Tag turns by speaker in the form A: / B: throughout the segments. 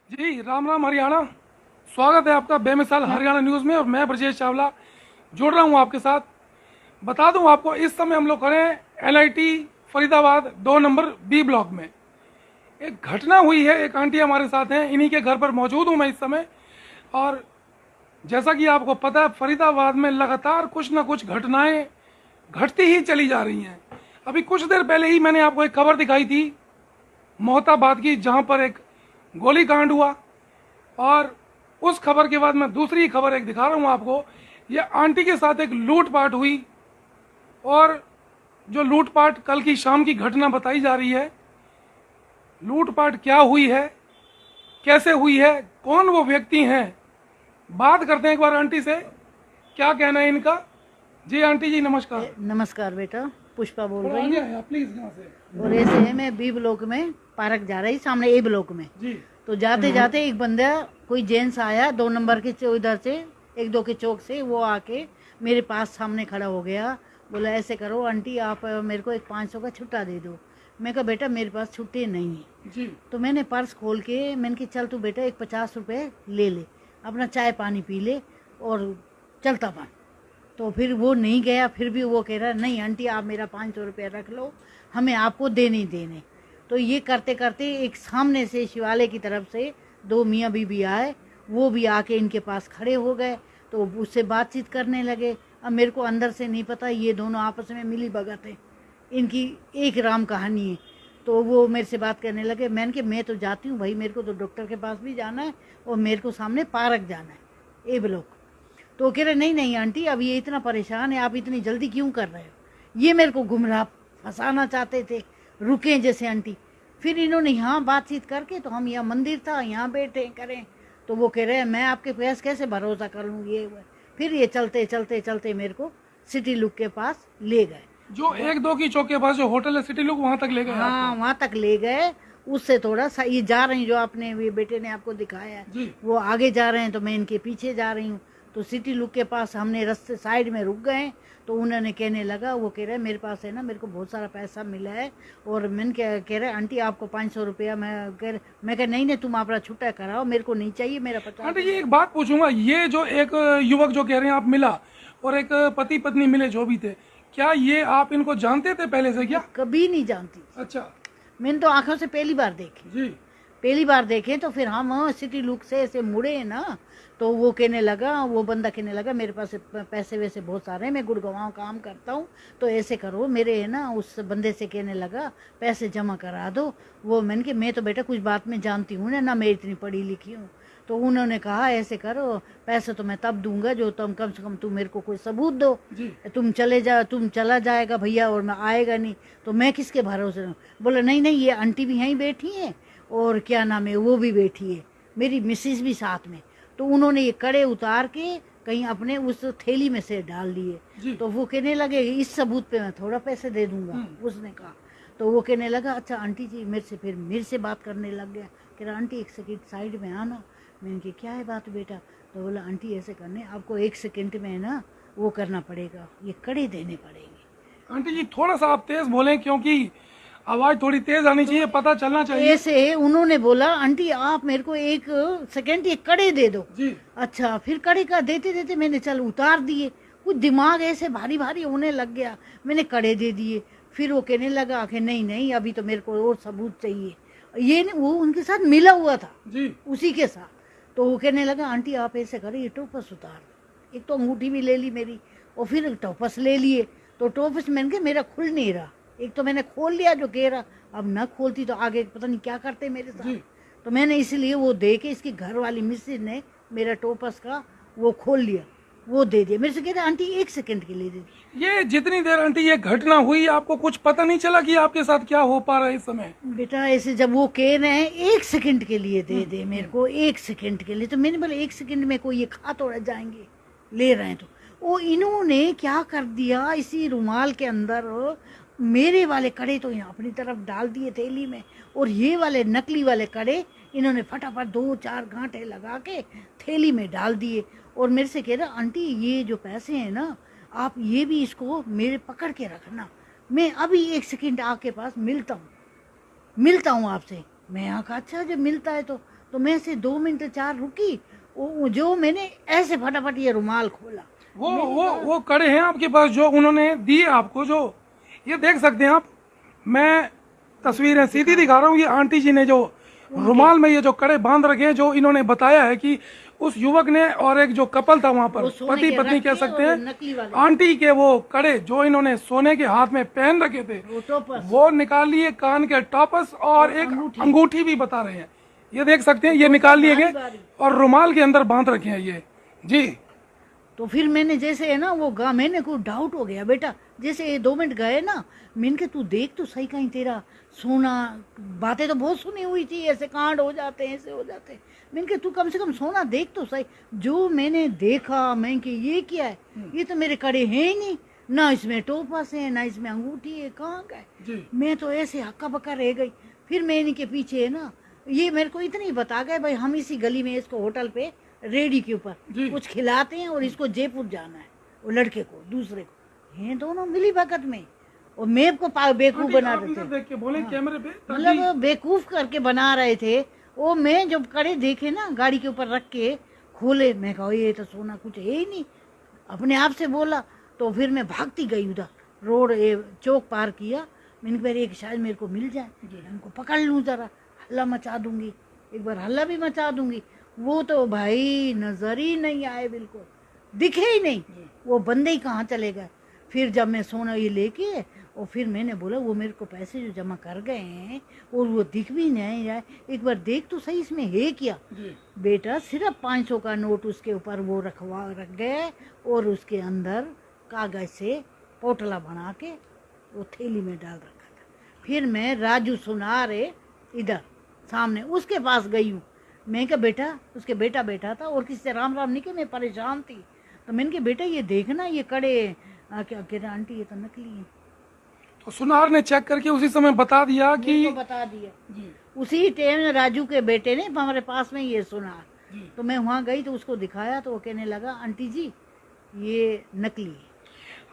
A: जी राम राम हरियाणा। स्वागत है आपका बेमिसाल हरियाणा न्यूज़ में और मैं ब्रजेश चावला जुड़ रहा हूं आपके साथ। बता दूं आपको, इस समय हम लोग खड़े हैं NIT Faridabad 2 number B block में। एक घटना हुई है, एक आंटी हमारे साथ हैं, इन्हीं के घर पर मौजूद हूं मैं इस समय। और जैसा कि आपको पता है, फरीदाबाद में लगातार कुछ ना कुछ घटनाएं घटती ही चली जा रही हैं। अभी कुछ देर पहले ही मैंने आपको एक खबर दिखाई थी मोहताबाद की, जहां पर एक गोली कांड हुआ। और उस खबर के बाद मैं दूसरी खबर एक दिखा रहा हूं आपको। ये आंटी के साथ एक लूटपाट हुई, और जो लूटपाट कल की शाम की घटना बताई जा रही है, लूटपाट क्या हुई है, कैसे हुई है, कौन वो व्यक्ति हैं, बात करते हैं एक बार आंटी से। क्या कहना है इनका। जी आंटी जी नमस्कार।
B: नमस्कार बेटा, पुष्पा बोल
A: थोड़ा
B: रही
A: आगे
B: हूँ।
A: आया प्लीज यहाँ से।
B: और ऐसे है, मैं बी ब्लॉक में पार्क जा रही, सामने ए ब्लॉक में।
A: जी
B: तो जाते जाते एक बंदा, कोई जेंट्स आया 2 नंबर के इधर से, 1-2 के चौक से। वो आके मेरे पास सामने खड़ा हो गया। बोला ऐसे करो आंटी, आप मेरे को एक 500 का छुट्टा दे दो। मैं कहा बेटा मेरे पास छुट्टे नहीं है।
A: जी
B: तो मैंने पर्स खोल के मैंने कहा चल तू बेटा एक 50 रुपये ले ले, अपना चाय पानी पी ले और चलता बन। तो फिर वो नहीं गया, फिर भी वो कह रहा नहीं आंटी आप मेरा 500 रुपया रख लो, हमें आपको देने ही देने। तो ये करते करते एक सामने से शिवालय की तरफ से 2 मियाँ बीबी आए। वो भी आके इनके पास खड़े हो गए, तो उससे बातचीत करने लगे। अब मेरे को अंदर से नहीं पता, ये दोनों आपस में मिली भगत है, इनकी एक राम कहानी है। तो वो मेरे से बात करने लगे। मैंने कहा मैं तो जाती हूँ भाई, मेरे को तो डॉक्टर के पास भी जाना है और मेरे को सामने पार्क जाना है, ए ब्लॉक। तो कह रहे नहीं नहीं आंटी, अब ये इतना परेशान है, आप इतनी जल्दी क्यों कर रहे हो। ये मेरे को गुमराह फंसाना चाहते थे, रुके जैसे आंटी। फिर इन्होंने यहाँ बातचीत करके, तो हम यहाँ मंदिर था यहाँ बैठे करें। तो वो कह रहे हैं मैं आपके पास कैसे भरोसा कर लूँ ये वो। फिर ये चलते चलते चलते मेरे को सिटी लुक के पास ले गए।
A: जो 1-2 की चौक के पास जो होटल है सिटी लुक, वहां तक ले गए
B: हाँ
A: आपको?
B: वहाँ तक ले गए। उससे थोड़ा सा ये जा रही, जो आपने ये बेटे ने आपको दिखाया है,
A: जी
B: वो आगे जा रहे हैं तो मैं इनके पीछे जा रही हूँ। तो सिटी लुक के पास हमने रास्ते साइड में रुक गए। तो उन्होंने कहने लगा, वो कह रहे मेरे पास है ना, मेरे को बहुत सारा पैसा मिला है। और मैंने कह रहे आंटी आपको 500 रुपया। मैं कह नहीं नहीं तुम अपना छुट्टा कराओ, मेरे को नहीं चाहिए, मेरा 50।
A: आंटी जी एक बात पूछूंगा, ये जो एक युवक जो कह रहे हैं आप मिला, और एक पति पत्नी मिले जो भी थे, क्या ये आप इनको जानते थे पहले से क्या?
B: कभी नहीं जानती,
A: अच्छा।
B: मैंने तो आंखों से पहली बार देखी।
A: जी
B: पहली बार देखे तो फिर हम सिटी लुक से ऐसे मुड़े हैं ना। तो वो कहने लगा, वो बंदा कहने लगा मेरे पास पैसे वैसे बहुत सारे हैं, मैं गुड़गांव काम करता हूँ, तो ऐसे करो मेरे है ना। उस बंदे से कहने लगा पैसे जमा करा दो। वो मैंने कि मैं तो बेटा कुछ बात में जानती हूँ ना मैं इतनी पढ़ी लिखी हूँ। तो उन्होंने कहा ऐसे करो, पैसे तो मैं तब दूंगा जो तुम कम से कम तुम मेरे को कोई सबूत दो।
A: जी
B: तुम चला जाएगा भैया और मैं आएगा नहीं, तो मैं किसके भरोसे रहूं। बोला नहीं नहीं ये आंटी भी यहीं बैठी है, और क्या नाम है वो भी बैठी है, मेरी मिसिस भी साथ में। तो उन्होंने ये कड़े उतार के कहीं अपने उस थैली में से डाल
A: जी।
B: दिए। तो वो कहने लगे इस सबूत पे मैं थोड़ा पैसे दे दूंगा, उसने कहा। तो वो कहने लगा अच्छा आंटी जी मेरे से, फिर मेरे से बात करने लग गया। कह रहा आंटी 1 सेकंड साइड में आना। मैंने कहा क्या है बात बेटा। तो बोला आंटी ऐसे करने, आपको 1 सेकंड में ना वो करना पड़ेगा, ये कड़े देने पड़ेंगे।
A: आंटी जी थोड़ा सा आप तेज बोलें, क्योंकि आवाज थोड़ी तेज आनी चाहिए, पता चलना चाहिए।
B: ऐसे उन्होंने बोला आंटी आप मेरे को 1 सेकंड ये कड़े दे दो।
A: जी
B: अच्छा फिर कड़े का देते देते मैंने चल उतार दिए। कुछ दिमाग ऐसे भारी भारी होने लग गया, मैंने कड़े दे दिए। फिर वो कहने लगा कि नहीं नहीं अभी तो मेरे को और सबूत चाहिए। ये वो उनके साथ मिला हुआ था,
A: जी
B: उसी के साथ। तो वो कहने लगा आंटी आप ऐसे करो ये टोपस उतार दो। एक तो अंगूठी भी ले ली मेरी, और फिर टोपस ले लिए। तो टोपस मैंने कहा मेरा खुल नहीं रहा। एक तो मैंने खोल लिया जो कह रहा, अब न खोलती तो आगे पता नहीं क्या करते मेरे साथ।
A: जी
B: तो मैंने इसलिए वो दे के, इसकी घर वाली मिसेज ने मेरा टोपस का वो खोल लिया, वो दे दिया। मेरे से कह रहे आंटी 1 सेकंड के लिए दे दी।
A: ये जितनी देर आंटी ये घटना हुई, आपको कुछ पता नहीं चला कि आपके साथ क्या हो पा रहा है इस समय?
B: बेटा ऐसे जब वो कह रहे हैं 1 सेकंड के लिए दे दे मेरे को, 1 सेकंड के लिए, तो मैंने बोला 1 सेकंड में कोई ये खा थोड़ा जाएंगे, ले रहे हैं। तो वो इन्होंने क्या कर दिया, इसी रुमाल के अंदर मेरे वाले कड़े तो यहाँ अपनी तरफ डाल दिए थैली में, और ये वाले नकली वाले कड़े इन्होंने फटाफट 2-4 गांठे लगा के थैली में डाल दिए। और मेरे से कह रहा आंटी ये जो पैसे हैं ना, आप ये भी इसको मेरे पकड़ के रखना, मैं अभी 1 सेकंड आपके पास मिलता हूँ आपसे। मैं यहाँ कहा अच्छा जब मिलता है तो तो मैं से 2 मिनट 4 रुकी, जो मैंने ऐसे फटाफट ये रुमाल खोला।
A: वो कड़े हैं आपके पास जो उन्होंने दिए आपको, जो ये देख सकते हैं आप, मैं तस्वीरें सीधी दिखा रहा हूँ। ये आंटी जी ने जो रुमाल में ये जो कड़े बांध रखे हैं, जो इन्होंने बताया है कि उस युवक ने और एक जो कपल था वहां पर, पति पत्नी कह सकते हैं, आंटी के वो कड़े जो इन्होंने सोने के हाथ में पहन रखे थे वो निकाल लिए, कान के टॉपस और एक अंगूठी भी बता रहे हैं, ये देख सकते हैं, ये निकाल लिए गए और रुमाल के अंदर बांध रखे हैं ये जी।
B: तो फिर मैंने जैसे है ना वो मैंने को डाउट हो गया बेटा, जैसे ये 2 मिनट गए ना, मैंने कहा तू देख तो सही कहीं तेरा सोना, बातें तो बहुत सुनी हुई थी, ऐसे कांड हो जाते हैं, ऐसे हो जाते हैं, मैंने कहा तू कम से कम सोना देख तो सही। जो मैंने देखा, मैंने कहा ये क्या है, ये तो मेरे कड़े हैं ही नहीं, ना इसमें टोपस है ना इसमें अंगूठी है, कहाँ गए। मैं तो ऐसे हक्का बक्का रह गई। फिर मैं इनके पीछे है ना, ये मेरे को इतनी बता गए भाई हम इसी गली में इसको होटल पे रेडी के ऊपर कुछ खिलाते हैं और इसको जयपुर जाना है, वो लड़के को दूसरे को, ये दोनों मिली भगत में, और मैं को बेवकूफ बना रहे थे,
A: देख के बोले कैमरे पे,
B: मतलब बेवकूफ करके बना रहे थे। वो मैं जब कड़े देखे ना गाड़ी के ऊपर रख के खोले, मैं कहा ये तो सोना कुछ है ही नहीं, अपने आप से बोला। तो फिर मैं भागती गई उधर रोड, चौक पार किया, मैंने कहा एक शायद मेरे को मिल जाए, उनको पकड़ लूँ, जरा हल्ला मचा दूंगी, एक बार हल्ला भी मचा दूंगी। वो तो भाई नजर ही नहीं आए, बिल्कुल दिखे ही नहीं, वो बंदे ही कहाँ चले गए। फिर जब मैं सोना ये लेके, और फिर मैंने बोला वो मेरे को पैसे जो जमा कर गए हैं और वो दिख भी नहीं रहा है, एक बार देख तो सही इसमें है क्या। बेटा सिर्फ 500 का नोट उसके ऊपर वो रख गए और उसके अंदर कागज से पोटला बना के वो थैली में डाल रखा था। फिर मैं राजू सुनारे इधर सामने उसके पास गई हूँ, मैं क्या बेटा, उसके बेटा बैठा था और किसी से राम राम नहीं कि मैं परेशान थी, तो मैंने कहा बेटा ये देखना ये कड़े, क्या कह रहा आंटी ये तो नकली है।
A: तो सुनार ने चेक करके उसी समय बता दिया कि
B: बता दिया उसी टाइम राजू के बेटे ने हमारे पास में ये सुनार। तो मैं वहाँ गई तो उसको दिखाया, तो वो कहने लगा आंटी जी ये नकली है।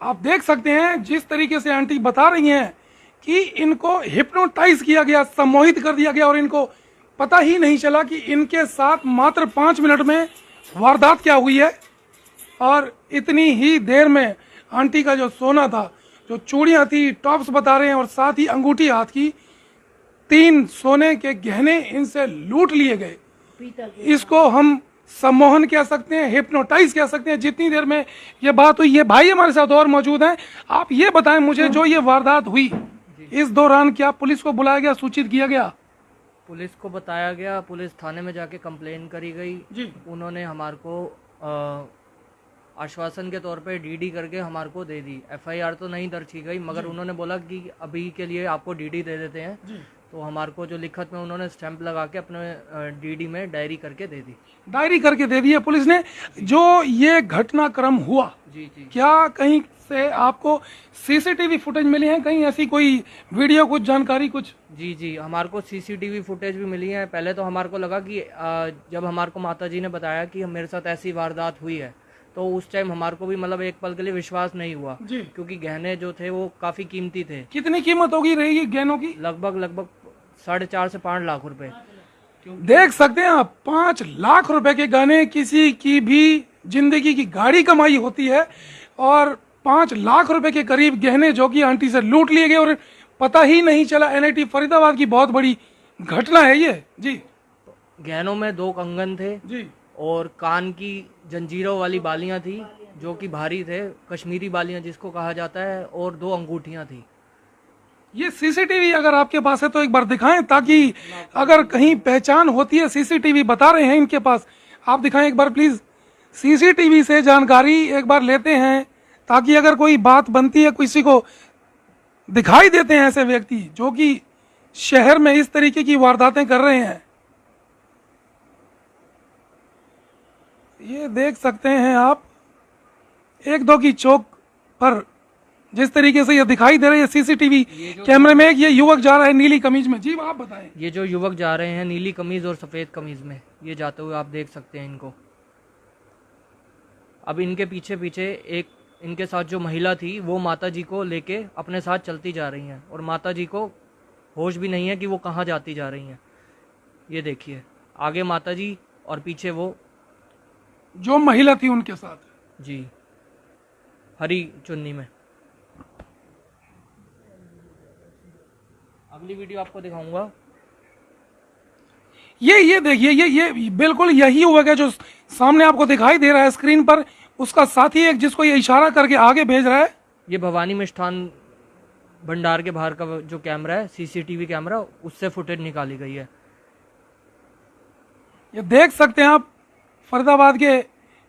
A: आप देख सकते हैं जिस तरीके से आंटी बता रही हैं कि इनको हिप्नोटाइज किया गया, सम्मोहित कर दिया गया और इनको पता ही नहीं चला कि इनके साथ मात्र 5 मिनट में वारदात क्या हुई है। और इतनी ही देर में आंटी का जो सोना था, जो चूड़ियां थी, टॉप्स बता रहे हैं और साथ ही अंगूठी हाथ की, 3 सोने के गहने इनसे लूट लिए गए। इसको हम सम्मोहन कह सकते हैं, हिप्नोटाइज कह सकते हैं। जितनी देर में ये बात हुई, ये भाई हमारे साथ और मौजूद हैं, आप ये बताएं मुझे, जो ये वारदात हुई इस दौरान क्या पुलिस को बुलाया गया, सूचित किया गया?
C: पुलिस को बताया गया, पुलिस थाने में जाके कंप्लेन करी गई जी। उन्होंने हमारे को आश्वासन के तौर पे डीडी करके हमारे को दे दी। एफआईआर तो नहीं दर्ज की गई, मगर उन्होंने बोला कि अभी के लिए आपको डीडी दे देते हैं जी। तो हमारे को जो लिखत में उन्होंने स्टैंप लगा के अपने डीडी में डायरी करके दे दी।
A: डायरी करके दे दी है पुलिस ने। जो ये घटनाक्रम हुआ
C: जी जी,
A: क्या कहीं से आपको सीसीटीवी फुटेज मिली है, कहीं ऐसी कोई वीडियो, कुछ जानकारी कुछ?
C: जी जी, हमारे को सीसीटीवी फुटेज भी मिली है। पहले तो हमारे को लगा कि जब हमारे को माताजी ने बताया कि मेरे साथ ऐसी वारदात हुई है, तो उस टाइम हमारे को भी मतलब एक पल के लिए विश्वास नहीं हुआ जी। क्योंकि गहने जो थे वो काफी कीमती थे।
A: कितनी कीमत होगी रहेगी गहनों की?
C: लगभग 4.5 से 5 लाख रुपए।
A: देख सकते हैं आप, 5 लाख रुपए के गहने किसी की भी जिंदगी की गाड़ी कमाई होती है, और 5 लाख रुपए के करीब गहने जो कि आंटी से लूट लिए गए और पता ही नहीं चला। एनआईटी फरीदाबाद की बहुत बड़ी घटना है ये जी।
C: गहनों में 2 कंगन थे जी, और कान की जंजीरों वाली बालियां थी जो कि भारी थे, कश्मीरी बालियां जिसको कहा जाता है, और 2 अंगूठियां थी।
A: ये सीसीटीवी अगर आपके पास है तो एक बार दिखाएं, ताकि अगर कहीं पहचान होती है। सीसीटीवी बता रहे हैं इनके पास, आप दिखाएं एक बार प्लीज। सीसीटीवी से जानकारी एक बार लेते हैं, ताकि अगर कोई बात बनती है, किसी को दिखाई देते हैं ऐसे व्यक्ति जो कि शहर में इस तरीके की वारदातें कर रहे हैं। ये देख सकते हैं आप, 1-2 की चौक पर जिस तरीके से ये दिखाई दे रही है सीसीटीवी कैमरे में। ये युवक जा रहा है नीली कमीज में जी, आप बताएं।
C: ये जो युवक जा रहे हैं नीली कमीज और सफेद कमीज में, ये जाते हुए आप देख सकते हैं इनको। अब इनके पीछे पीछे एक इनके साथ जो महिला थी, वो माता जी को लेके अपने साथ चलती जा रही हैं, और माता जी को होश भी नहीं है कि वो कहाँ जाती जा रही हैं। ये देखिए, आगे माताजी और पीछे वो
A: जो महिला थी उनके साथ।
C: जी, हरी चुन्नी में। अगली वीडियो आपको दिखाऊंगा।
A: ये देखिए, ये बिल्कुल यही हुआ है जो सामने आपको दिखाई दे रहा है स्क्रीन पर। उसका साथी एक जिसको ये इशारा करके आगे भेज रहा है।
C: ये भवानी मिष्ठान भंडार के बाहर का जो कैमरा है, सीसीटीवी कैमरा, उससे फुटेज निकाली गई है।
A: ये देख सकते हैं आप, फरीदाबाद के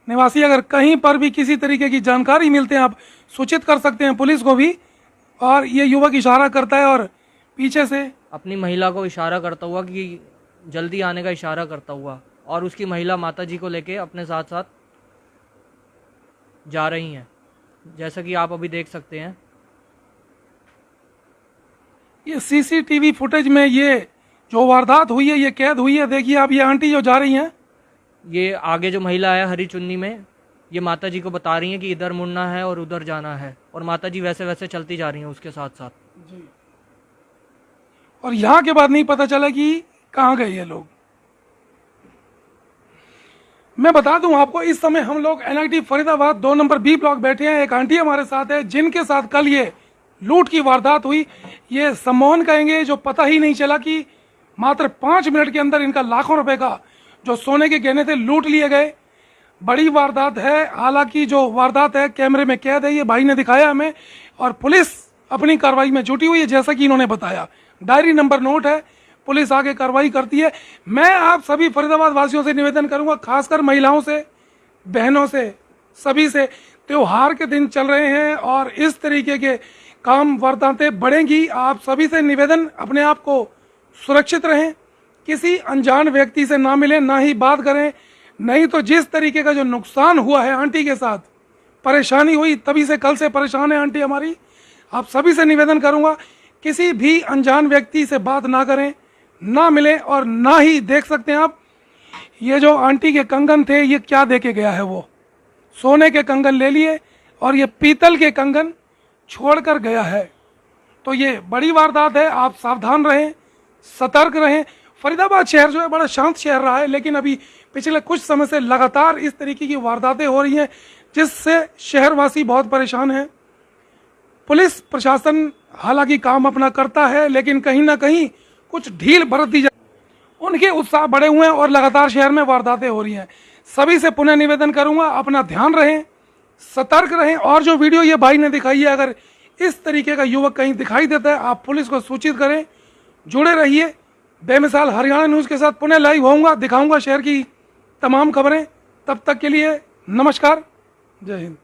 A: निवासी अगर कहीं पर भी किसी तरीके की जानकारी मिलते हैं आप सूचित कर सकते हैं पुलिस को भी। और ये युवक इशारा करता है और पीछे से
C: अपनी महिला को इशारा करता हुआ कि जल्दी आने का इशारा करता हुआ, और उसकी महिला माताजी को लेके अपने साथ साथ जा रही हैं, जैसा कि आप अभी देख सकते हैं।
A: ये सीसीटीवी फुटेज में ये जो वारदात हुई है ये कैद हुई है। देखिए आप, ये आंटी जो जा रही हैं,
C: ये आगे जो महिला है हरी चुन्नी में, ये माताजी को बता रही हैं कि इधर मुड़ना है और उधर जाना है, और माताजी वैसे वैसे चलती जा रही हैं उसके साथ साथ
A: जी। और यहाँ के बाद नहीं पता चला कि कहाँ गए ये लोग। मैं बता दूं आपको, इस समय हम लोग NIT Faridabad 2 number B block बैठे हैं। एक आंटी हमारे साथ है जिनके साथ कल ये लूट की वारदात हुई। ये सम्मोहन कहेंगे जो पता ही नहीं चला कि मात्र 5 मिनट के अंदर इनका लाखों रुपए का जो सोने के गहने थे लूट लिए गए। बड़ी वारदात है। हालांकि जो वारदात है कैमरे में कैद है, ये भाई ने दिखाया हमें, और पुलिस अपनी कार्रवाई में जुटी हुई है जैसा कि इन्होंने बताया। डायरी नंबर नोट है, पुलिस आगे कार्रवाई करती है। मैं आप सभी फरीदाबाद वासियों से निवेदन करूंगा, खासकर महिलाओं से, बहनों से, सभी से, त्योहार के दिन चल रहे हैं और इस तरीके के काम वारदातें बढ़ेंगी। आप सभी से निवेदन, अपने आप को सुरक्षित रहें, किसी अनजान व्यक्ति से ना मिलें, ना ही बात करें। नहीं तो जिस तरीके का जो नुकसान हुआ है आंटी के साथ, परेशानी हुई, तभी से कल से परेशान है आंटी हमारी। आप सभी से निवेदन करूंगा, किसी भी अनजान व्यक्ति से बात ना करें, ना मिलें, और ना ही देख सकते हैं आप, ये जो आंटी के कंगन थे ये क्या देके गया है। वो सोने के कंगन ले लिए और ये पीतल के कंगन छोड़कर गया है। तो ये बड़ी वारदात है। आप सावधान रहें, सतर्क रहें। फरीदाबाद शहर जो है बड़ा शांत शहर रहा है, लेकिन अभी पिछले कुछ समय से लगातार इस तरीके की वारदातें हो रही हैं जिससे शहरवासी बहुत परेशान हैं। पुलिस प्रशासन हालांकि काम अपना करता है, लेकिन कहीं ना कहीं कुछ ढील बरत दी जाए। उनके उत्साह बढ़े हुए हैं और लगातार शहर में वारदातें हो रही हैं। सभी से पुनः निवेदन करूंगा, अपना ध्यान रहें, सतर्क रहें। और जो वीडियो ये भाई ने दिखाई है, अगर इस तरीके का युवक कहीं दिखाई देता है आप पुलिस को सूचित करें। जुड़े रहिए बेमिसाल हरियाणा न्यूज़ के साथ। पुनः लाइव होऊंगा, दिखाऊंगा शहर की तमाम खबरें। तब तक के लिए नमस्कार, जय हिंद।